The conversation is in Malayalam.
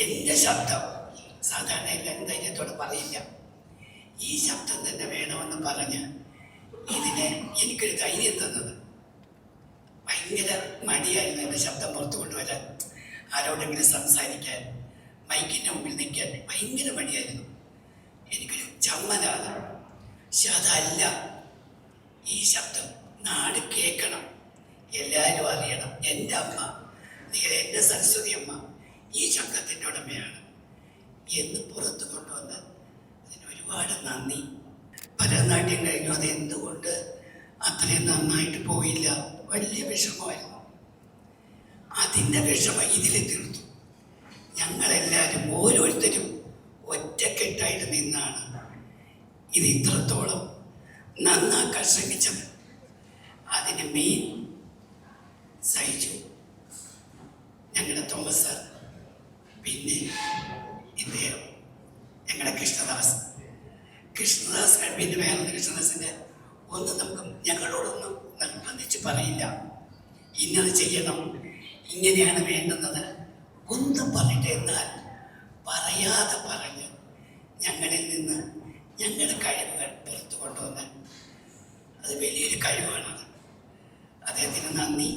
എൻ്റെ ശബ്ദം സാധാരണ എല്ലാവരും ധൈര്യത്തോടെ പറയില്ല. ഈ ശബ്ദം തന്നെ വേണമെന്ന് പറഞ്ഞ് ഇതിനെ എനിക്കൊരു ധൈര്യം തന്നത്. ഭയങ്കര മടിയായിരുന്നു എൻ്റെ ശബ്ദം പുറത്തു കൊണ്ടുവരാൻ, ആരോടെങ്കിലും സംസാരിക്കാൻ, മൈക്കിൻ്റെ മുമ്പിൽ നിൽക്കാൻ ഭയങ്കര മടിയായിരുന്നു. എനിക്കൊരു ചമ്മലാണ്. പക്ഷെ അതല്ല, ഈ ശബ്ദം നാട് കേൾക്കണം, എല്ലാവരും അറിയണം. എൻ്റെ അമ്മ, എൻ്റെ സരസ്വതി അമ്മ ഈ ശബ്ദത്തിൻ്റെ ഉടമയാണ് എന്ന് പുറത്തു കൊണ്ടുവന്ന് അതിന് ഒരുപാട് നന്ദി. ഭരതനാട്യം കഴിഞ്ഞു, അത് എന്തുകൊണ്ട് അത്രയും നന്നായിട്ട് പോയില്ല, വലിയ വിഷമമായിരുന്നു. അതിൻ്റെ വിഷമം ഇതിൽ തീർത്തു. ഞങ്ങളെല്ലാവരും ഓരോരുത്തരും ഒറ്റക്കെട്ടായിട്ട് നിന്നാണ് ഇത് ഇത്രത്തോളം നന്നാക്കാൻ ശ്രമിച്ചത്. അതിന് മെയിൻ സഹിച്ചു ഞങ്ങളുടെ തോമസ് സാർ, പിന്നെ ഇദ്ദേഹം ഞങ്ങളുടെ കൃഷ്ണദാസ്. പിന്നെ വേറെ കൃഷ്ണദാസിൻ്റെ ഒന്നും നമുക്ക് ഞങ്ങളോടൊന്നും നിർബന്ധിച്ച് പറയില്ല, ഇന്നത് ചെയ്യണം, ഇങ്ങനെയാണ് വേണ്ടുന്നത് ഒന്നും പറഞ്ഞിട്ട്, എന്നാൽ പറയാതെ പറഞ്ഞ് ഞങ്ങളിൽ നിന്ന് ഞങ്ങളുടെ കഴിവുകൾ പുറത്തു കൊണ്ടുവന്ന് അത് വലിയൊരു കഴിവാണത്. അദ്ദേഹത്തിന് നന്ദി.